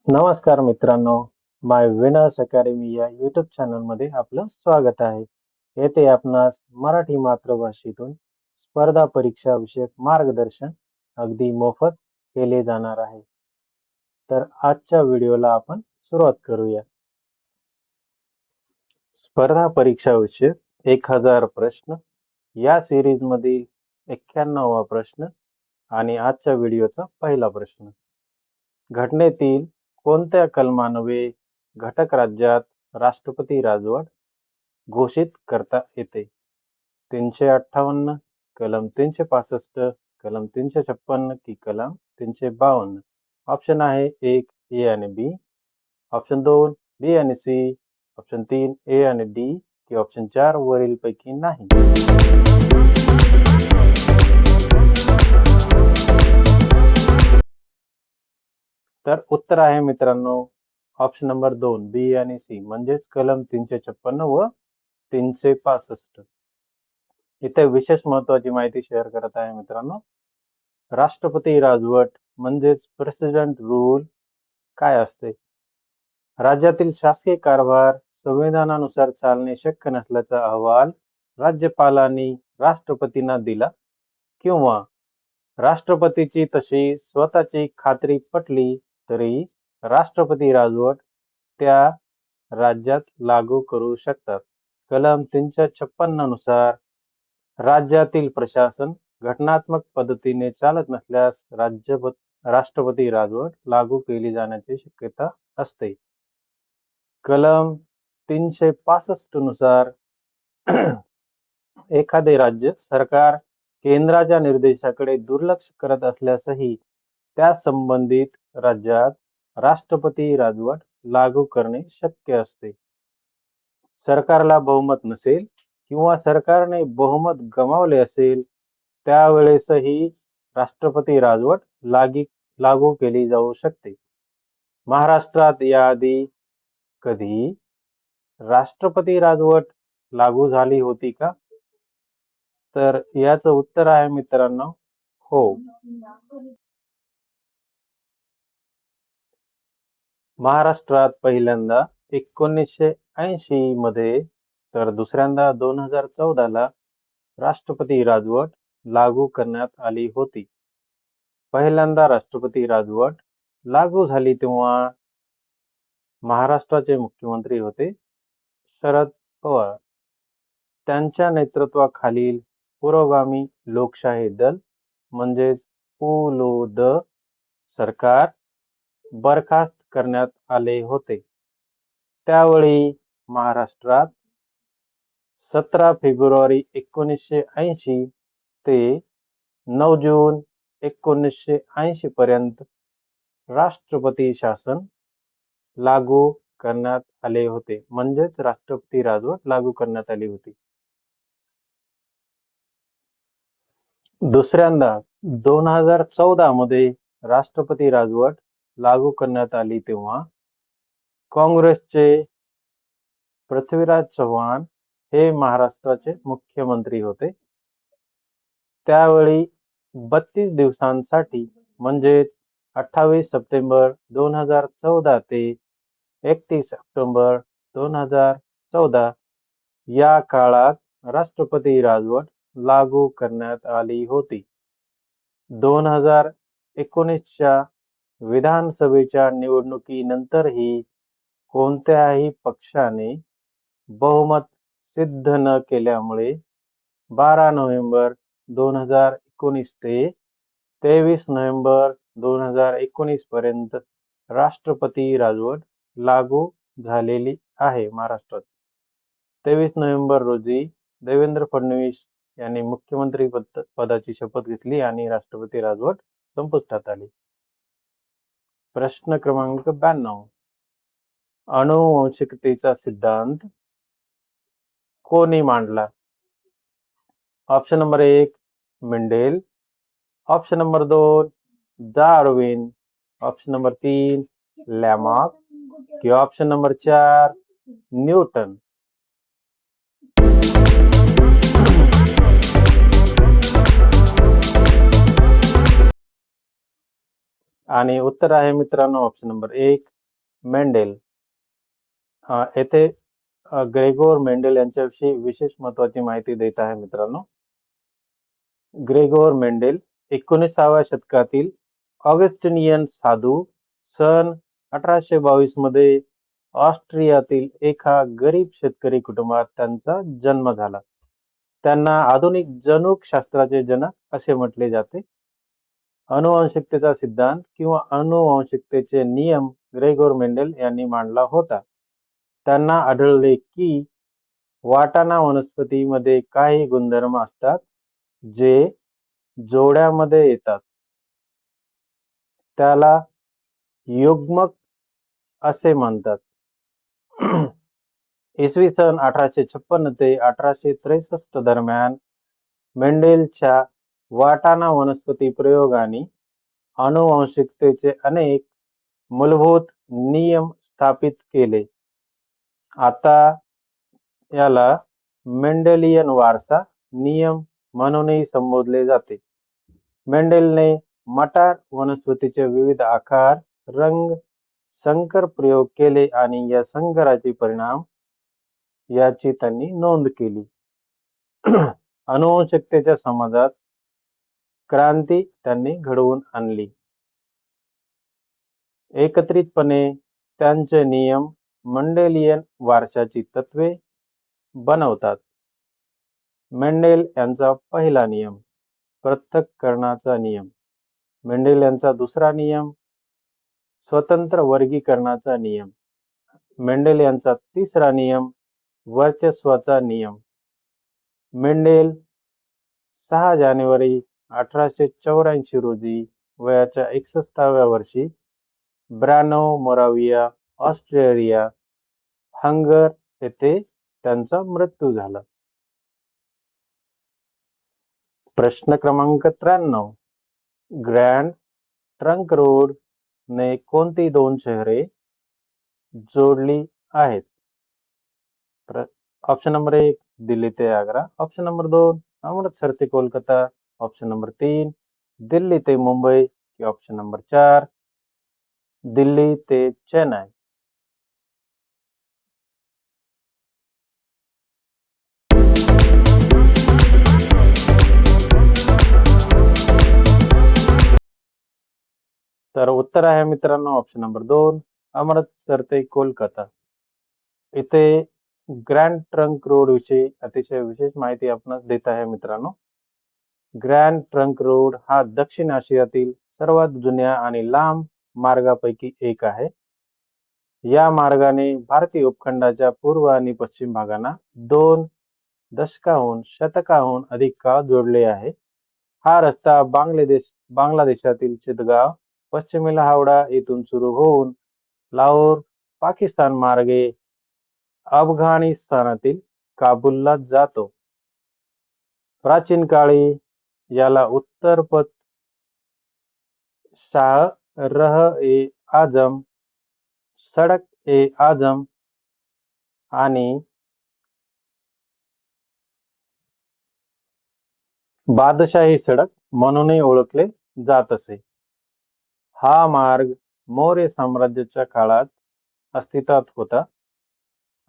नमस्कार मित्रांनो, माय winners academy या यूट्यूब चॅनलमध्ये आपलं स्वागत आहे. येथे आपणास मराठी मातृभाषेतून स्पर्धा परीक्षा विषयक मार्गदर्शन अगदी मोफत केले जाणार आहे. तर आजच्या व्हिडिओला आपण सुरुवात करूया. स्पर्धा परीक्षा विषयक 1000 प्रश्न या सिरीजमधील 91वा प्रश्न आणि आजच्या व्हिडिओचा पहिला प्रश्न. घटनेतील कोणत्या कलमान्वये घटक राज्यात राष्ट्रपती राजवट घोषित करता येते? 358, कलम 365, कलम 356 की कलम 352? ऑप्शन आहे 1 ए आणि बी, ऑप्शन 2 बी आणि सी, ऑप्शन 3 ए आणि डी की ऑप्शन 4 वरील पैकी नाही. तर उत्तर आहे मित्रांनो ऑप्शन नंबर 2 बी आणि सी म्हणजेच कलम 356 व 365. इथे विशेष महत्वाची माहिती शेअर करत आहे मित्रांनो. राष्ट्रपती राजवट म्हणजेच प्रेसिडेंट रूल काय असते? राज्यातील शासकीय कारभार संविधानानुसार चालणे शक्य नसल्याचा अहवाल राज्यपालांनी राष्ट्रपतींना दिला किंवा राष्ट्रपतीची तशी स्वतःची खात्री पटली तरी राष्ट्रपती राजवट त्या राज्यात लागू करू शकतात. कलम 356 नुसार राज्यातील प्रशासन घटनात्मक पद्धतीने चालत नसल्यास राष्ट्रपती राजवट लागू केली जाण्याची शक्यता असते. कलम 365 नुसार एखादे राज्य सरकार केंद्राच्या निर्देशाकडे दुर्लक्ष करत असल्यासही त्या संबंधित राज्यात राष्ट्रपती राजवट लागू करणे शक्य असते. सरकारला बहुमत नसेल किंवा सरकारने बहुमत गमावले असेल त्यावेळेसही राष्ट्रपती राजवट लागू केली जाऊ शकते. महाराष्ट्रात याआधी कधी राष्ट्रपती राजवट लागू झाली होती का? तर याचं उत्तर आहे मित्रांनो हो. महाराष्ट्रात पहिल्यांदा 1980 मध्ये तर दुसऱ्यांदा 2014 राष्ट्रपती राजवट लागू करण्यात आली होती. पहिल्यांदा राष्ट्रपती राजवट लागू झाली तेव्हा महाराष्ट्राचे मुख्यमंत्री होते शरद पवार. त्यांच्या नेतृत्वाखालील पुरोगामी लोकशाही दल म्हणजेच पुलोद सरकार बरखास्त करण्यात आले होते. त्यावेळी महाराष्ट्रात 17 फेब्रुवारी 1980 ते 9 जून 1980 पर्यंत राष्ट्रपती शासन लागू करण्यात आले होते म्हणजेच राष्ट्रपती राजवट लागू करण्यात आली होती. दुसऱ्यांदा 2014 मध्ये राष्ट्रपती राजवट लागू करण्यात आली तेव्हा काँग्रेसचे पृथ्वीराज चव्हाण हे महाराष्ट्राचे मुख्यमंत्री होते. त्यावेळी 32 दिवसांसाठी म्हणजेच 28 सप्टेंबर 2014 ते 31 ऑक्टोबर 2014 या काळात राष्ट्रपती राजवट लागू करण्यात आली होती. 2019च्या विधानसभेच्या निवडणुकीनंतरही कोणत्याही पक्षाने बहुमत सिद्ध न केल्यामुळे 12 नोव्हेंबर 2019 ते 23 नोव्हेंबर 2019 पर्यंत राष्ट्रपती राजवट लागू झालेली आहे महाराष्ट्रात. 23 नोव्हेंबर रोजी देवेंद्र फडणवीस यांनी मुख्यमंत्री पदाची शपथ घेतली आणि राष्ट्रपती राजवट संपुष्टात आली. प्रश्न क्रमांक 92. अनुवंशिकतेचा सिद्धांत कोणी मांडला? Option number 1 Mendel, option number 2 Darwin, option number 3 लॅमार्क की ऑप्शन नंबर 4 न्यूटन? आणि उत्तर आहे मित्रांनो ऑप्शन नंबर 1 मेंडेल. येथे ग्रेगोर मेंडेल यांच्याविषयी विशेष महत्वाची माहिती देत आहे मित्रांनो. ग्रेगोर मेंडेल 19व्या शतकातील ऑगस्टिनियन साधू. सन 1822 मध्ये ऑस्ट्रियातील एका गरीब शेतकरी कुटुंबात त्यांचा जन्म झाला. त्यांना आधुनिक जनुकशास्त्राचे जनक असे म्हटले जाते. अनुवांशिकतेचा सिद्धांत किंवा अनुवांशिकतेचे नियम ग्रेगोर मेंडेल यांनी मांडला होता. त्यांना आढळले की वाटाणा वनस्पतीमध्ये काही गुणधर्म असतात जे जोड्यामध्ये येतात. त्याला युग्मक असे म्हणतात. इसवी सन 1856 ते 1863 दरम्यान मेंडेलच्या वाटाणा वनस्पती प्रयोगाने अनुवांशिकतेचे अनेक मूलभूत नियम स्थापित केले. आता याला मेंडेलियन वारसा नियम म्हणूनही संबोधले जाते. मेंडेलने मटार वनस्पतीचे विविध आकार, रंग, संकर प्रयोग केले आणि या संकराचे परिणाम याची त्यांनी नोंद केली. अनुवंशिकतेच्या समाजात क्रांती त्यांनी घडवून आणली. एकत्रितपणे त्यांचे नियम मेंडेलियन वारशाची तत्वे बनवतात. मेंडेल यांचा पहिला नियम पृथक्करणाचा नियम. मेंडेल यांचा दुसरा नियम स्वतंत्र वर्गीकरणाचा नियम. मेंडेल यांचा तिसरा नियम वर्चस्वाचा नियम. मेंडेल 6 जानेवारी 1884 रोजी वयाच्या 61व्या वर्षी ब्रॅनो, मोराविया, ऑस्ट्रिया, हंगर येथे त्यांचा मृत्यू झाला. प्रश्न क्रमांक 93. ग्रँड ट्रंक रोड ने कोणती दोन शहरे जोडली आहेत? ऑप्शन नंबर 1 दिल्ली ते आग्रा. ऑप्शन नंबर 2 अमृतसर ते कोलकाता. ऑप्शन नंबर 3 दिल्ली ते मुंबई. ऑप्शन नंबर 4 दिल्ली ते चेन्नई. तर उत्तर आहे मित्रांनो ऑप्शन नंबर 2 अमृतसर ते कोलकाता. इथे ग्रँड ट्रंक रोड विषयी अतिशय विशेष माहिती आपणास देत आहे मित्रांनो. ग्रँड ट्रंक रोड हा दक्षिण आशियातील सर्वात जुन्या आणि लांब मार्गापैकी एक आहे. या मार्गाने भारतीय उपखंडाच्या पूर्व आणि पश्चिम भागांना 2 दशकाहून शतकाहून अधिक काळ जोडले आहे. हा रस्ता बांगलादेशातील चितगाव, पश्चिमेला हावडा येथून सुरू होऊन लाहोर, पाकिस्तान मार्गे अफगाणिस्तानातील काबूलला जातो. प्राचीन काळी याला उत्तर पथ शाह-रह-ए-आजम, सडक-ए-आजम आणि बादशाही सडक म्हणूनही ओळखले जात असे. हा मार्ग मौर्य साम्राज्याच्या काळात अस्तित्वात होता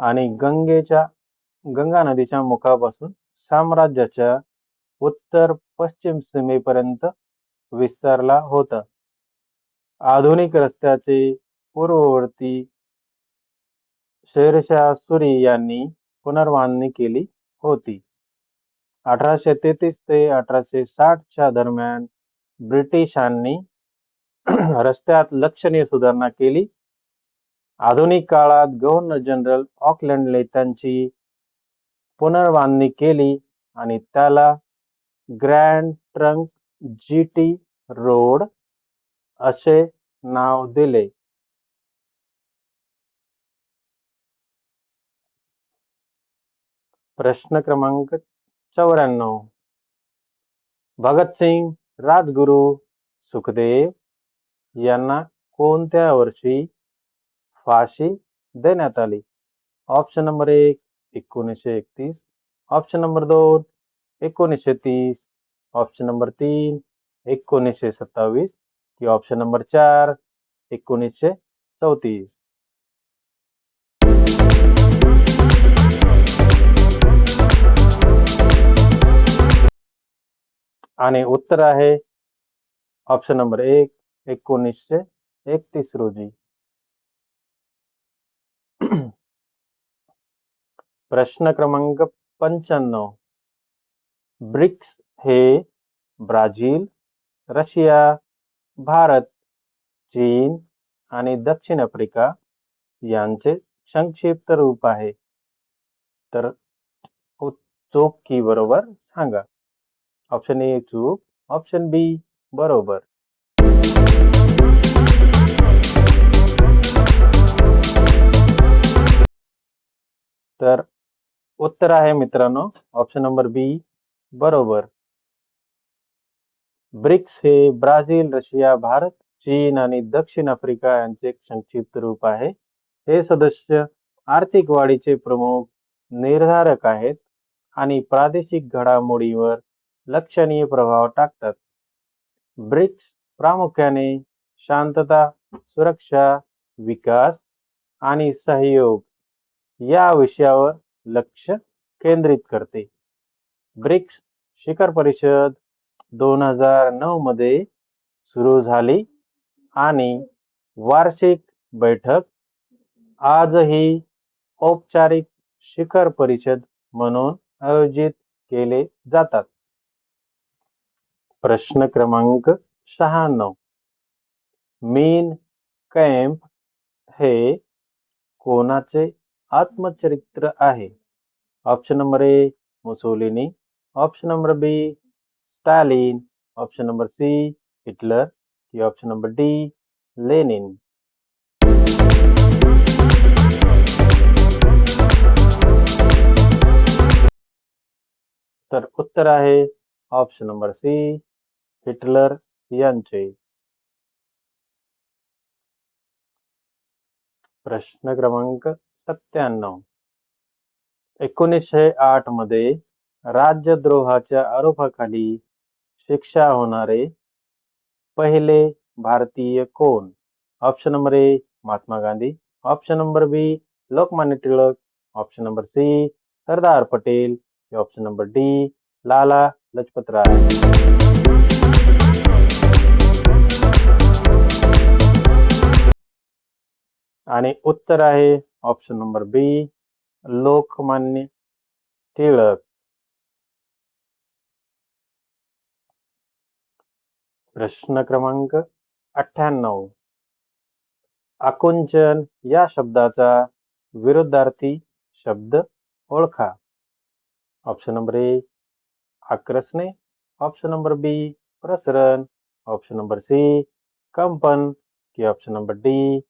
आणि गंगा नदीच्या मुखापासून साम्राज्याच्या उत्तर पश्चिम सीमेपर्यंत विस्तारला होता. आधुनिक रस्त्याचे पूर्ववर्ती शेरशाह सुरी यांनी पुनर्बांधणी केली होती. 1833 ते 1860 च्या दरम्यान ब्रिटिशांनी रस्त्यात लक्षणीय सुधारणा केली. आधुनिक काळात गव्हर्नर जनरल ऑकलंडने त्यांची पुनर्बांधणी केली आणि त्याला ग्रँड ट्रंक जीटी रोड असे नाव दिले. प्रश्न क्रमांक 94. भगतसिंग, राजगुरू, सुखदेव यांना कोणत्या वर्षी फाशी देण्यात आली? Option number 1 1931. Option number 2 1930. Option number 3 1927 की ऑप्शन नंबर 4 1934. आणि उत्तर आहे ऑप्शन नंबर 1, 1931 रोजी. प्रश्न क्रमांक 95. ब्रिक्स हे ब्राझील, रशिया, भारत, चीन आणि दक्षिण आफ्रिका यांचे संक्षिप्त रूप आहे. तर चूक की बरोबर सांगा. ऑप्शन ए चूक, ऑप्शन बी बरोबर. तर उत्तर आहे मित्रांनो ऑप्शन नंबर बी बरोबर. ब्रिक्स हे ब्राझील, रशिया, भारत, चीन आणि दक्षिण आफ्रिका यांचे एक संक्षिप्त रूप आहे. हे सदस्य आर्थिक वाढीचे प्रमुख निर्धारक आहेत आणि प्रादेशिक घडामोडींवर लक्षणीय प्रभाव टाकतात. ब्रिक्स प्रामुख्याने शांतता, सुरक्षा, विकास आणि सहयोग या विषयावर लक्ष केंद्रित करते. ब्रिक्स शिखर परिषद 2009 मध्ये सुरू झाली आणि वार्षिक बैठक आजही औपचारिक शिखर परिषद म्हणून आयोजित केले जातात. प्रश्न क्रमांक 96. मीन कॅम्प हे कोणाचे आत्मचरित्र आहे? Option number A Mussolini, option number B Stalin, option number C Hitler की ऑप्शन नंबर डी लेनिन. तर उत्तर आहे ऑप्शन नंबर सी हिटलर यांचे. प्रश्न क्रमांक 97. 1908 मध्ये राज्यद्रोहाच्या आरोपाखाली शिक्षा होणारे पहिले भारतीय कोण? Option number A Mahatma Gandhi, option number B Lokmanya Tilak, option number C Sardar Patel, option number D Lala Lajpat Rai. आणि उत्तर आहे option number B Lokmanya Tilak. प्रश्न क्रमांक 98. आकुंचन या शब्दाचा विरुद्धार्थी शब्द ओळखा. ऑप्शन नंबर ए आक्रसणे, ऑप्शन नंबर बी प्रसरण, ऑप्शन नंबर सी कंपन की ऑप्शन नंबर डी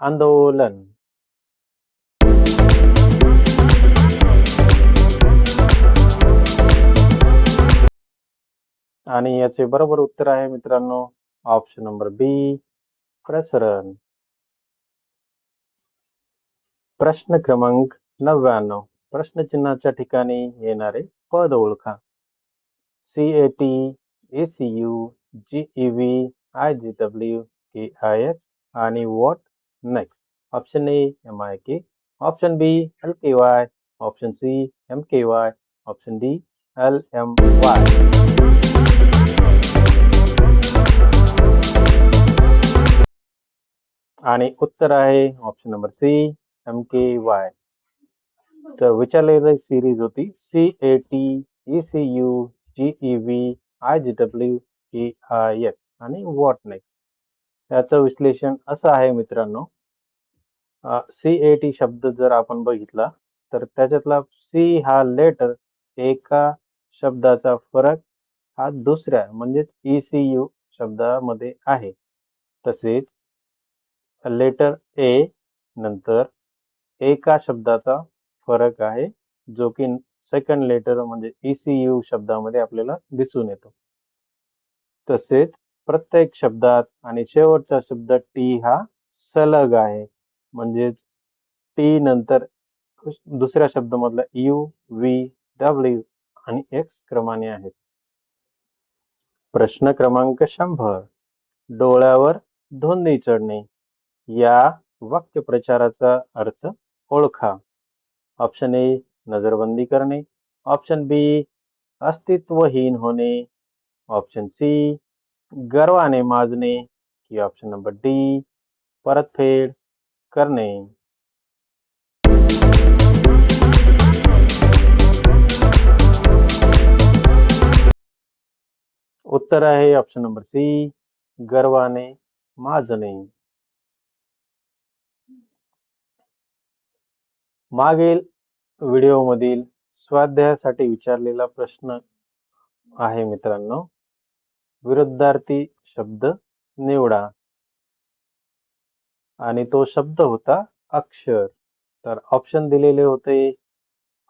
आंदोलन. आणि याचे बरोबर उत्तर आहे मित्रांनो ऑप्शन नंबर बी प्रसरण. प्रश्न क्रमांक 99. प्रश्नचिन्हाच्या ठिकाणी येणारे पद ओळखा. CAT, ECU, GEV, IGW, KIX आणि what next. Option A MIK, option B LKY, option C MKY, option D LMY. आणि उत्तर आहे ऑप्शन नंबर सी MKY. तर विचारलेली सिरीज होती CAT, ECU, GEV, IGW, KIX आणि व्हॉट नेक्स्ट. याचं विश्लेषण असं आहे मित्रांनो. CAT शब्द जर आपण बघितला तर त्याच्यातला C हा लेटर एका शब्दाचा फरक हा दुसऱ्या म्हणजे ECU शब्दामध्ये आहे. तसेच लेटर A नंतर एका शब्दाचा फरक आहे जो की सेकंड लेटर म्हणजे ECU शब्दामध्ये आपल्याला दिसून येतो. तसेच प्रत्येक शब्दात आणि शेवटचा शब्द T हा सलग आहे म्हणजे T नंतर दुसऱ्या शब्दामधला U, V, W आणि X क्रमाने आहेत. प्रश्न क्रमांक 100. डोळ्यावर धुंदी चढणे या वाक्यप्रचाराचा अर्थ ओळखा. ऑप्शन ए नजरबंदी करणे, ऑप्शन बी अस्तित्वहीन होणे, ऑप्शन सी गर्वाने माजणे की ऑप्शन नंबर डी परतफेड करणे. उत्तर आहे ऑप्शन नंबर सी गर्वाने माजणे. मागील व्हिडिओमधील स्वाध्यायासाठी विचारलेला प्रश्न आहे मित्रांनो, विरुद्धार्थी शब्द निवडा आणि तो शब्द होता अक्षर. तर ऑप्शन दिलेले होते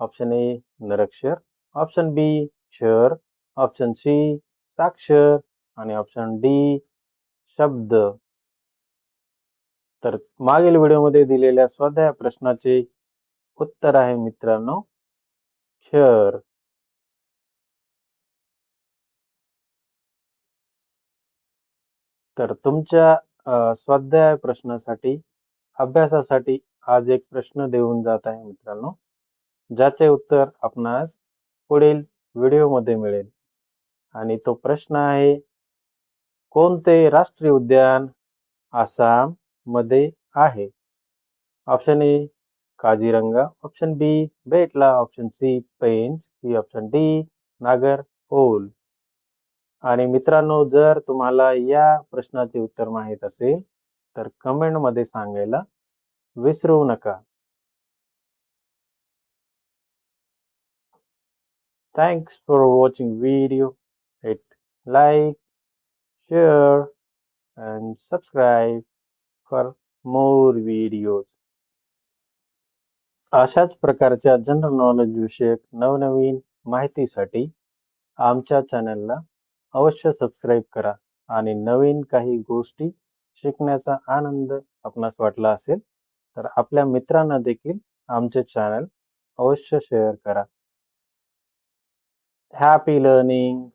ऑप्शन ए निरक्षर, ऑप्शन बी क्षर, ऑप्शन सी साक्षर आणि ऑप्शन डी शब्द. तर मागील व्हिडिओमध्ये दिलेल्या स्वाध्याय प्रश्नाचे उत्तर आहे मित्रांनो क्षर. तर तुमच्या स्वाध्याय प्रश्नासाठी अभ्यासासाठी आज एक प्रश्न देऊन जात आहे मित्रांनो, ज्याचे उत्तर आपणास पुढील व्हिडिओमध्ये मिळेल. आणि तो प्रश्न आहे, कोणते राष्ट्रीय उद्यान आसाम मध्ये आहे? Option A Kaziranga, option B Betla, option C Pench की ऑप्शन डी नागरहोल. आणि मित्रांनो, जर तुम्हाला या प्रश्नाचे उत्तर माहित असेल तर कमेंट मध्ये सांगायला विसरू नका. Thanks for watching video. Hit like, share and subscribe for more videos. अशाच प्रकारच्या जनरल नॉलेज विषयक नवनवीन माहितीसाठी आमच्या चॅनलला अवश्य सबस्क्राईब करा आणि नवीन काही गोष्टी शिकण्याचा आनंद आपणास वाटला असेल तर आपल्या मित्रांना देखील आमचे चॅनल अवश्य शेअर करा. Happy learning.